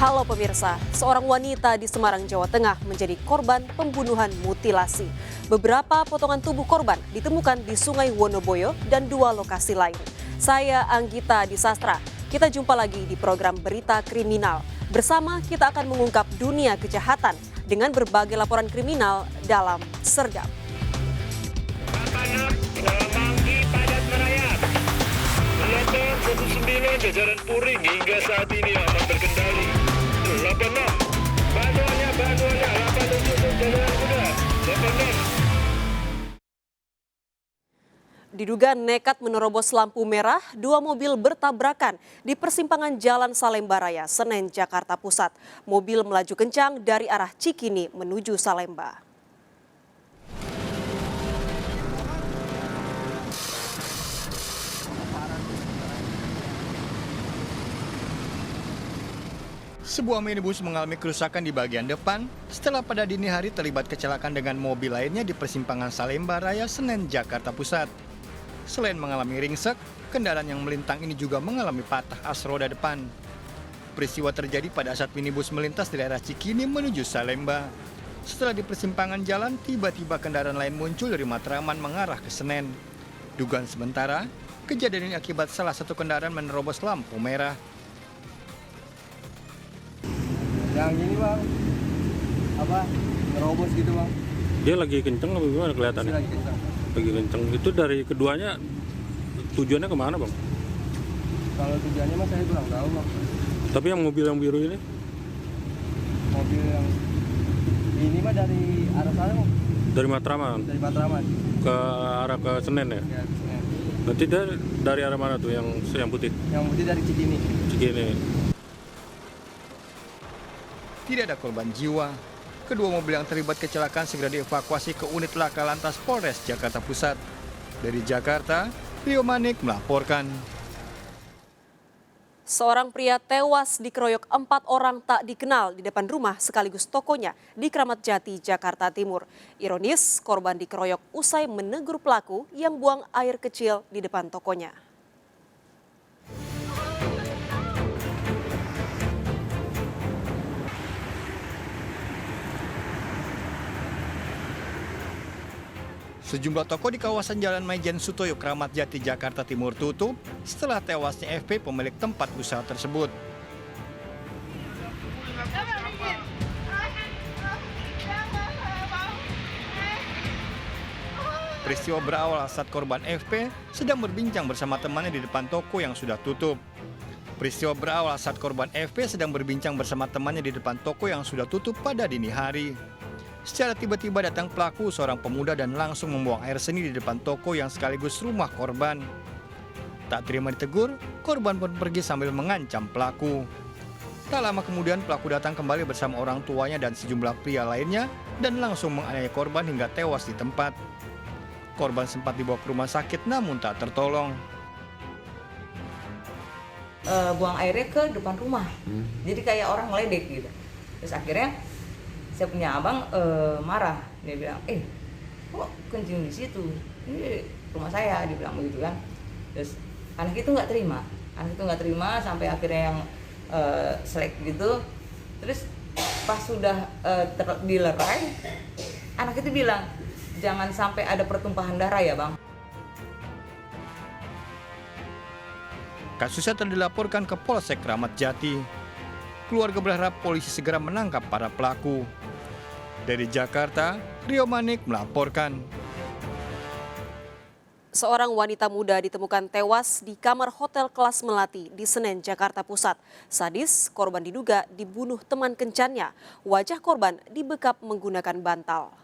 Halo pemirsa, seorang wanita di Semarang, Jawa Tengah menjadi korban pembunuhan mutilasi. Beberapa potongan tubuh korban ditemukan di Sungai Wonoboyo dan dua lokasi lain. Saya Anggita Disastra, kita jumpa lagi di program Berita Kriminal. Bersama kita akan mengungkap dunia kejahatan dengan berbagai laporan kriminal dalam Serdam. Semanggi padat merayap. Melopor 19 jajaran Puring hingga saat ini aman terkendali. 86 bantuannya 87 jajaran kuda 86. Diduga nekat menerobos lampu merah, dua mobil bertabrakan di persimpangan Jalan Salemba Raya, Senen, Jakarta Pusat. Mobil melaju kencang dari arah Cikini menuju Salemba. Sebuah minibus mengalami kerusakan di bagian depan setelah pada dini hari terlibat kecelakaan dengan mobil lainnya di persimpangan Salemba Raya, Senen, Jakarta Pusat. Selain mengalami ringsek, kendaraan yang melintang ini juga mengalami patah as roda depan. Peristiwa terjadi pada saat minibus melintas dari arah Cikini menuju Salemba. Setelah di persimpangan jalan, tiba-tiba kendaraan lain muncul dari Matraman mengarah ke Senen. Dugaan sementara, kejadian ini akibat salah satu kendaraan menerobos lampu merah. Yang ini bang, apa, nerobos gitu bang. Dia lagi kenceng apa gimana kelihatannya? Lagi kencang. Lagi kenceng. Itu dari keduanya tujuannya kemana bang? Kalau tujuannya mah saya kurang tahu bang. Tapi yang mobil yang biru ini? Mobil yang ini mah dari arah sana bang. Dari Matraman? Dari Matraman. Ke arah ke Senen ya? Ya, ke Senen. Nanti dari arah mana tuh yang putih? Yang putih dari Cikini. Cikini. Tidak ada korban jiwa. Kedua mobil yang terlibat kecelakaan segera dievakuasi ke unit laka lantas Polres Jakarta Pusat. Dari Jakarta, Rio Manik melaporkan. Seorang pria tewas dikeroyok 4 orang tak dikenal di depan rumah sekaligus tokonya di Kramat Jati, Jakarta Timur. Ironis, korban dikeroyok usai menegur pelaku yang buang air kecil di depan tokonya. Sejumlah toko di kawasan Jalan Maijen Sutoyo, Kramat Jati, Jakarta Timur tutup setelah tewasnya FP pemilik tempat usaha tersebut. Peristiwa berawal saat korban FP sedang berbincang bersama temannya di depan toko yang sudah tutup. Peristiwa berawal saat korban FP sedang berbincang bersama temannya di depan toko yang sudah tutup pada dini hari. Secara tiba-tiba datang pelaku, seorang pemuda, dan langsung membuang air seni di depan toko yang sekaligus rumah korban. Tak terima ditegur, korban pun pergi sambil mengancam pelaku. Tak lama kemudian pelaku datang kembali bersama orang tuanya dan sejumlah pria lainnya dan langsung menganiaya korban hingga tewas di tempat. Korban sempat dibawa ke rumah sakit namun tak tertolong. Buang airnya ke depan rumah, jadi kayak orang ngeledek gitu. Terus akhirnya saya punya abang marah, dia bilang, kok kencing di situ, ini rumah saya, dia bilang begitu kan. Terus anak itu nggak terima sampai akhirnya yang selek gitu. Terus pas sudah dilerai, anak itu bilang, jangan sampai ada pertumpahan darah ya bang. Kasusnya telah dilaporkan ke Polsek Kramat Jati. Keluarga berharap polisi segera menangkap para pelaku. Dari Jakarta, Rio Manik melaporkan. Seorang wanita muda ditemukan tewas di kamar hotel kelas Melati di Senen, Jakarta Pusat. Sadis, korban diduga dibunuh teman kencannya. Wajah korban dibekap menggunakan bantal.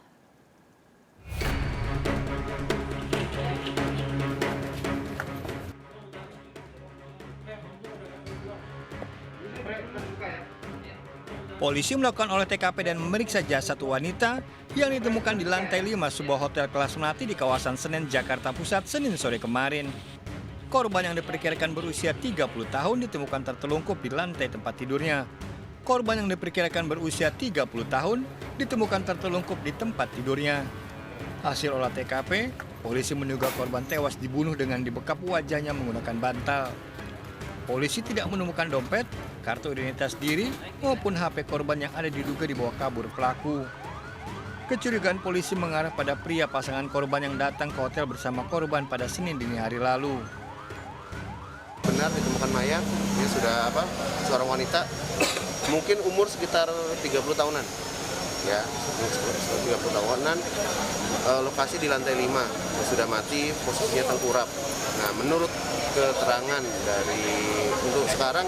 Polisi melakukan olah TKP dan memeriksa jasad wanita yang ditemukan di lantai 5 sebuah hotel kelas Melati di kawasan Senen, Jakarta Pusat, Senin sore kemarin. Korban yang diperkirakan berusia 30 tahun ditemukan tertelungkup di lantai tempat tidurnya. Korban yang diperkirakan berusia 30 tahun ditemukan tertelungkup di tempat tidurnya. Hasil olah TKP, polisi menduga korban tewas dibunuh dengan dibekap wajahnya menggunakan bantal. Polisi tidak menemukan dompet, kartu identitas diri, maupun HP korban yang ada diduga dibawa kabur pelaku. Kecurigaan polisi mengarah pada pria pasangan korban yang datang ke hotel bersama korban pada Senin dini hari lalu. Benar ditemukan mayat, dia sudah seorang wanita, mungkin umur sekitar 30 tahunan. Ya, 30 tahunan, lokasi di lantai 5, sudah mati, posisinya tengkurap. Nah, menurut keterangan dari untuk sekarang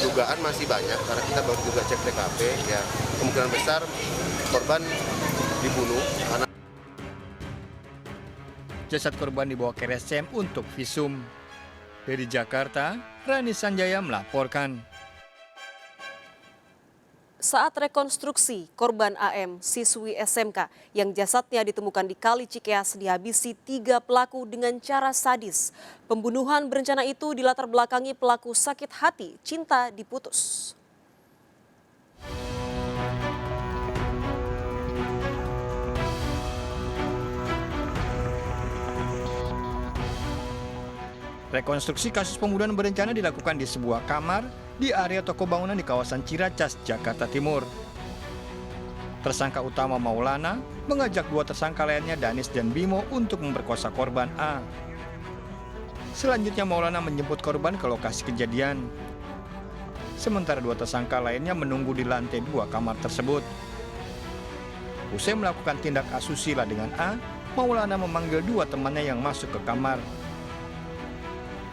dugaan masih banyak karena kita baru juga cek TKP, ya kemungkinan besar korban dibunuh. Jasad korban dibawa ke RSCM untuk visum. Dari Jakarta, Rani Sanjaya melaporkan. Saat rekonstruksi, korban AM, siswi SMK yang jasadnya ditemukan di Kali Cikeas dihabisi 3 pelaku dengan cara sadis. Pembunuhan berencana itu dilatar belakangi pelaku sakit hati, cinta diputus. Rekonstruksi kasus pembunuhan berencana dilakukan di sebuah kamar di area toko bangunan di kawasan Ciracas, Jakarta Timur. Tersangka utama Maulana mengajak 2 tersangka lainnya Danis dan Bimo untuk memperkosa korban A. Selanjutnya Maulana menjemput korban ke lokasi kejadian. Sementara 2 tersangka lainnya menunggu di lantai 2 kamar tersebut. Usai melakukan tindak asusila dengan A, Maulana memanggil 2 temannya yang masuk ke kamar.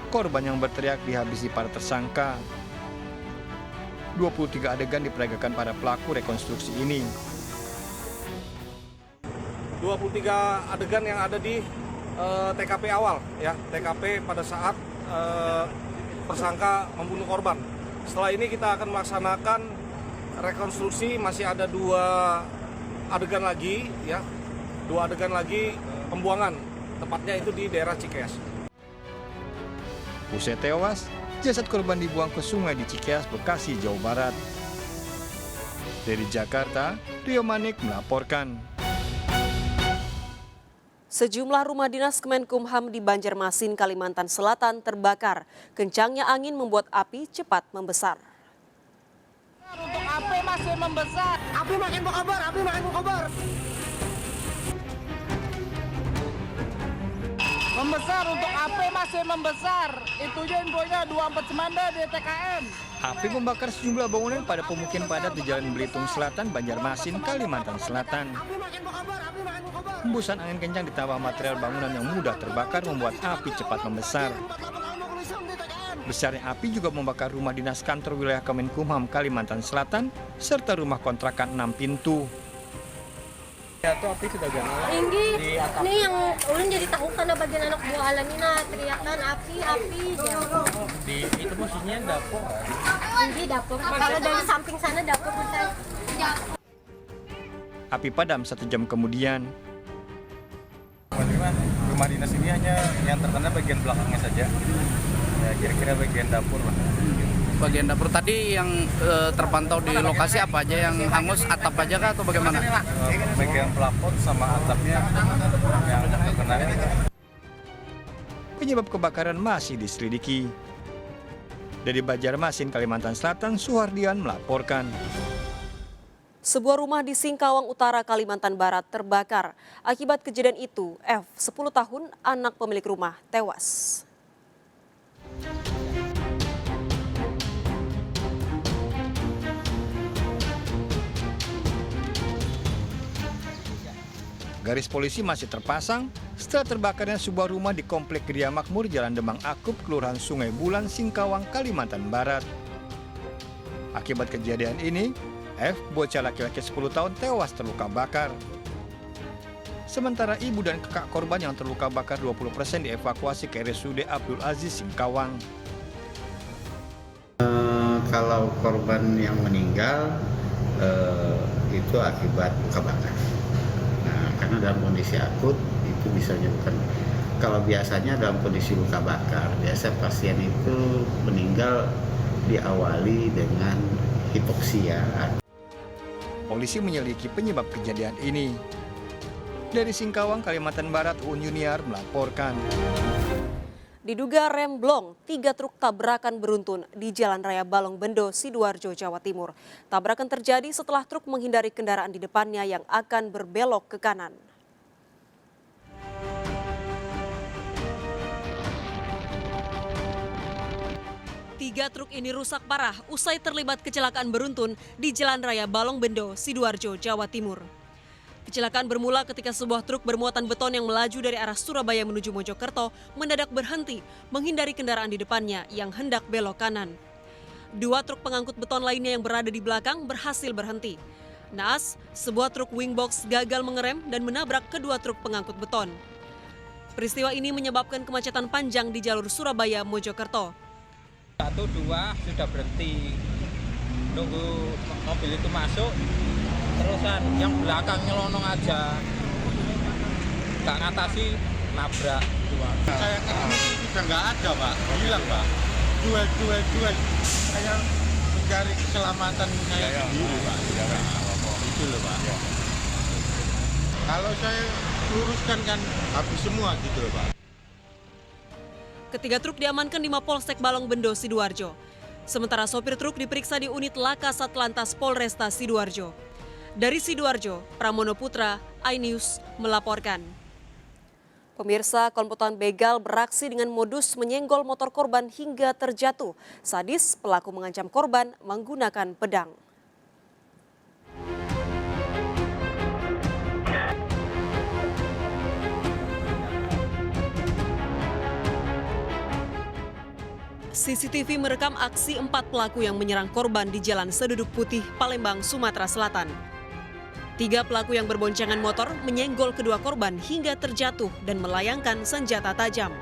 Korban yang berteriak dihabisi para tersangka. 23 adegan diperagakan para pelaku rekonstruksi ini. 23 adegan yang ada di TKP awal, ya TKP pada saat tersangka membunuh korban. Setelah ini kita akan melaksanakan rekonstruksi, masih ada 2 adegan lagi, ya 2 adegan lagi pembuangan, tepatnya itu di daerah Cikeas. Usai tewas, jasad korban dibuang ke sungai di Cikeas, Bekasi, Jawa Barat. Dari Jakarta, Rio Manik melaporkan. Sejumlah rumah dinas Kemenkumham di Banjarmasin, Kalimantan Selatan terbakar. Kencangnya angin membuat api cepat membesar. Untuk api masih membesar. Api makin berkobar, api makin berkobar. Membesar, untuk api masih membesar. Itunya infonya 24 Semanda di TKM. Api membakar sejumlah bangunan pada pemukiman padat di Jalan Belitung Selatan, Banjarmasin, Kalimantan Selatan. Hembusan angin kencang ditambah material bangunan yang mudah terbakar membuat api cepat membesar. Besarnya api juga membakar rumah dinas kantor wilayah Kemenkumham Kalimantan Selatan serta rumah kontrakan 6 pintu. Tinggi, ini yang ulun jadi tahu karena bagian anak buah alam ini teriakan api jauh. Itu maksudnya dapur. Tinggi dapur. Kalau dari samping sana dapur kita. Api padam 1 jam kemudian. Rumah dinas ini hanya yang terkena bagian belakangnya saja. Ya, kira-kira bagian dapur lah. Bagian dapur tadi yang terpantau di lokasi apa aja, yang hangus atap aja kah atau bagaimana? Bagian plafon sama atapnya yang terkena. Penyebab kebakaran masih diselidiki. Dari Banjarmasin, Kalimantan Selatan, Suhardian melaporkan. Sebuah rumah di Singkawang Utara, Kalimantan Barat terbakar. Akibat kejadian itu, F, 10 tahun, anak pemilik rumah, tewas. Garis polisi masih terpasang setelah terbakarnya sebuah rumah di Komplek Gria Makmur, Jalan Demang Akup, Kelurahan Sungai Bulan, Singkawang, Kalimantan Barat. Akibat kejadian ini, F, bocah laki-laki 10 tahun tewas terluka bakar. Sementara ibu dan kakak korban yang terluka bakar 20% dievakuasi ke RSUD Abdul Aziz, Singkawang. Kalau korban yang meninggal itu akibat luka bakar. Nah, karena dalam kondisi akut itu bisa bukan. Kalau biasanya dalam kondisi luka bakar, biasa pasien itu meninggal diawali dengan hipoksia. Polisi menyelidiki penyebab kejadian ini. Dari Singkawang, Kalimantan Barat, Uun Yuniar melaporkan. Diduga remblong, 3 truk tabrakan beruntun di Jalan Raya Balongbendo, Sidoarjo, Jawa Timur. Tabrakan terjadi setelah truk menghindari kendaraan di depannya yang akan berbelok ke kanan. Tiga truk ini rusak parah usai terlibat kecelakaan beruntun di Jalan Raya Balongbendo, Sidoarjo, Jawa Timur. Kecelakaan bermula ketika sebuah truk bermuatan beton yang melaju dari arah Surabaya menuju Mojokerto mendadak berhenti menghindari kendaraan di depannya yang hendak belok kanan. 2 truk pengangkut beton lainnya yang berada di belakang berhasil berhenti. Naas, sebuah truk wingbox gagal mengerem dan menabrak kedua truk pengangkut beton. Peristiwa ini menyebabkan kemacetan panjang di jalur Surabaya-Mojokerto. 1, 2 sudah berhenti, nunggu mobil itu masuk, terusan yang belakang nyelonong aja, tak ngatasi, nabrak. Saya sudah nggak ada, Pak, hilang, Pak. Duel, saya mencari keselamatan saya sendiri, Pak. Itu loh, Pak. Kalau saya luruskan kan habis semua gitu loh, Pak. Ketiga truk diamankan di Mapolsek Balongbendo, Sidoarjo. Sementara sopir truk diperiksa di unit Laka Satlantas Polresta Sidoarjo. Dari Sidoarjo, Pramono Putra, iNews melaporkan. Pemirsa, komplotan begal beraksi dengan modus menyenggol motor korban hingga terjatuh. Sadis, pelaku mengancam korban menggunakan pedang. CCTV merekam aksi 4 pelaku yang menyerang korban di Jalan Seduduk Putih, Palembang, Sumatera Selatan. 3 pelaku yang berboncengan motor menyenggol kedua korban hingga terjatuh dan melayangkan senjata tajam.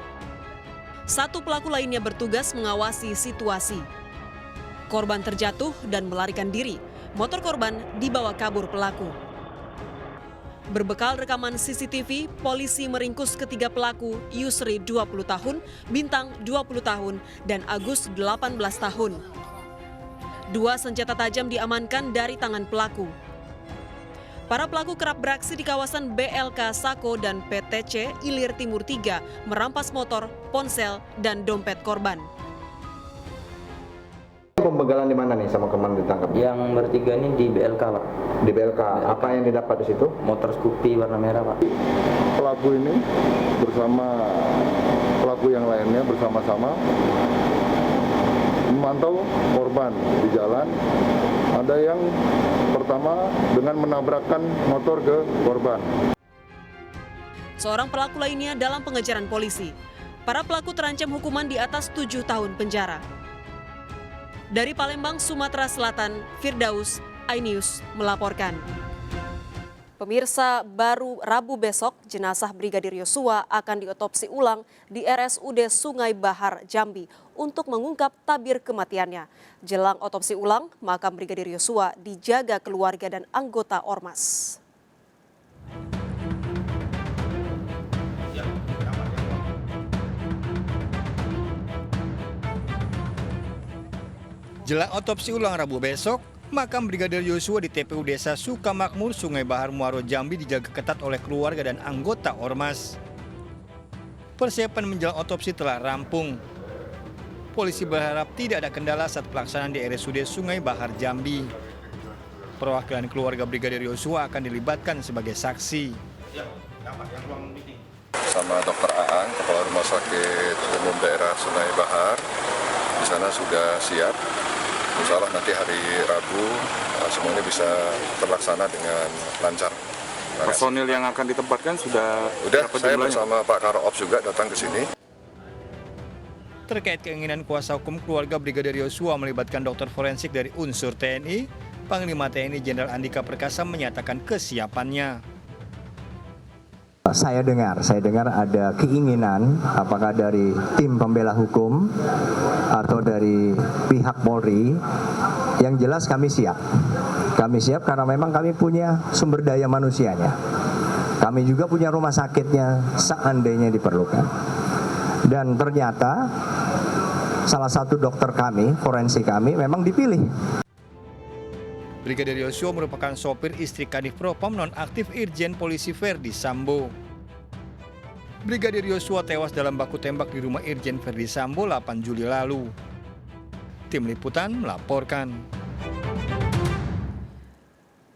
1 pelaku lainnya bertugas mengawasi situasi. Korban terjatuh dan melarikan diri. Motor korban dibawa kabur pelaku. Berbekal rekaman CCTV, polisi meringkus ketiga pelaku, Yusri 20 tahun, Bintang 20 tahun, dan Agus 18 tahun. 2 senjata tajam diamankan dari tangan pelaku. Para pelaku kerap beraksi di kawasan BLK Sako dan PTC Ilir Timur 3, merampas motor, ponsel, dan dompet korban. Pembegalan di mana nih sama kemana ditangkap? Yang bertiga ini di BLK, Pak. Di BLK. Apa yang didapat di situ? Motor Scoopy warna merah, Pak. Pelaku ini bersama pelaku yang lainnya bersama-sama memantau korban di jalan. Ada yang pertama dengan menabrakkan motor ke korban. Seorang pelaku lainnya dalam pengejaran polisi. Para pelaku terancam hukuman di atas 7 tahun penjara. Dari Palembang, Sumatera Selatan, Firdaus, iNews melaporkan. Pemirsa, baru Rabu besok jenazah Brigadir Yosua akan diotopsi ulang di RSUD Sungai Bahar, Jambi untuk mengungkap tabir kematiannya. Jelang otopsi ulang, makam Brigadir Yosua dijaga keluarga dan anggota Ormas. Jelang otopsi ulang Rabu besok, makam Brigadir Yosua di TPU Desa Sukamakmur, Sungai Bahar, Muaro, Jambi dijaga ketat oleh keluarga dan anggota Ormas. Persiapan menjelang otopsi telah rampung. Polisi berharap tidak ada kendala saat pelaksanaan di RSUD Sungai Bahar, Jambi. Perwakilan keluarga Brigadir Yosua akan dilibatkan sebagai saksi. Sama Dr. Aang, Kepala Rumah Sakit Umum Daerah Sungai Bahar, di sana sudah siap. Insya Allah nanti hari Rabu semuanya bisa terlaksana dengan lancar. Personil yang akan ditempatkan sudah saya bersama Pak Karo-Ops juga datang ke sini. Terkait keinginan kuasa hukum keluarga Brigadir Yosua melibatkan dokter forensik dari unsur TNI, Panglima TNI Jenderal Andika Perkasa menyatakan kesiapannya. Saya dengar ada keinginan apakah dari tim pembela hukum atau dari pihak Polri. Yang jelas kami siap. Kami siap karena memang kami punya sumber daya manusianya. Kami juga punya rumah sakitnya seandainya diperlukan. Dan ternyata salah satu dokter kami, forensik kami memang dipilih. Brigadir Yosua merupakan sopir istri Kadif Propam nonaktif Irjen Polisi Verdi Sambo. Brigadir Yosua tewas dalam baku tembak di rumah Irjen Verdi Sambo 8 Juli lalu. Tim Liputan melaporkan.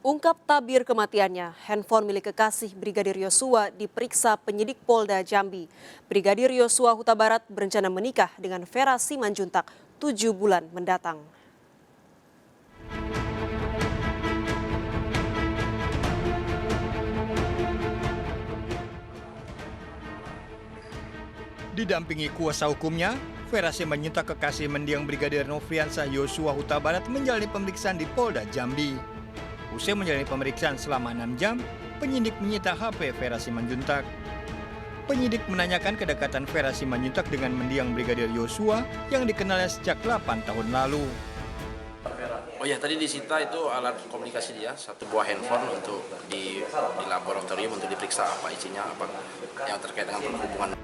Ungkap tabir kematiannya, handphone milik kekasih Brigadir Yosua diperiksa penyidik Polda Jambi. Brigadir Yosua Huta Barat berencana menikah dengan Vera Simanjuntak 7 bulan mendatang. Didampingi kuasa hukumnya, Vera Simanjuntak kekasih mendiang Brigadir Nofriansah Yosua Huta Barat menjalani pemeriksaan di Polda Jambi. Usai menjalani pemeriksaan selama 6 jam, penyidik menyita HP Vera Simanjuntak. Penyidik menanyakan kedekatan Vera Simanjuntak dengan mendiang Brigadir Yosua yang dikenalnya sejak 8 tahun lalu. Oh ya, tadi disita itu alat komunikasi dia, satu buah handphone untuk di laboratorium untuk diperiksa apa isinya, apa yang terkait dengan perhubungan.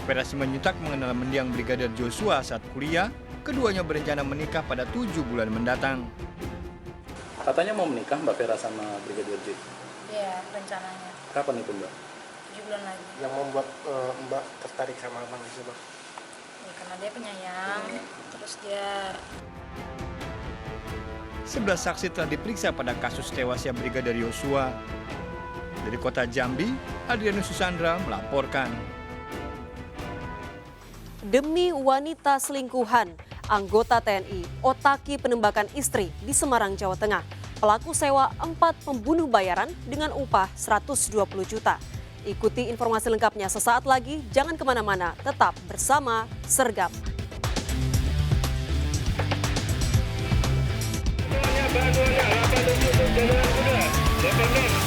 Vera Simanjuntak mengenal mendiang Brigadir Yosua saat kuliah, keduanya berencana menikah pada 7 bulan mendatang. Katanya mau menikah Mbak Vera sama Brigadir J? Iya, rencananya. Kapan itu Mbak? 7 bulan lagi. Yang membuat Mbak tertarik sama abang itu Mbak? Ya, karena dia penyayang, terus dia... 11 saksi telah diperiksa pada kasus tewasnya Brigadir Yosua. Dari kota Jambi, Adrianus Susandra melaporkan. Demi wanita selingkuhan, anggota TNI otaki penembakan istri di Semarang, Jawa Tengah. Pelaku sewa 4 pembunuh bayaran dengan upah 120 juta. Ikuti informasi lengkapnya sesaat lagi, jangan kemana-mana, tetap bersama Sergap. Bantuannya 8 jalan kuda, 86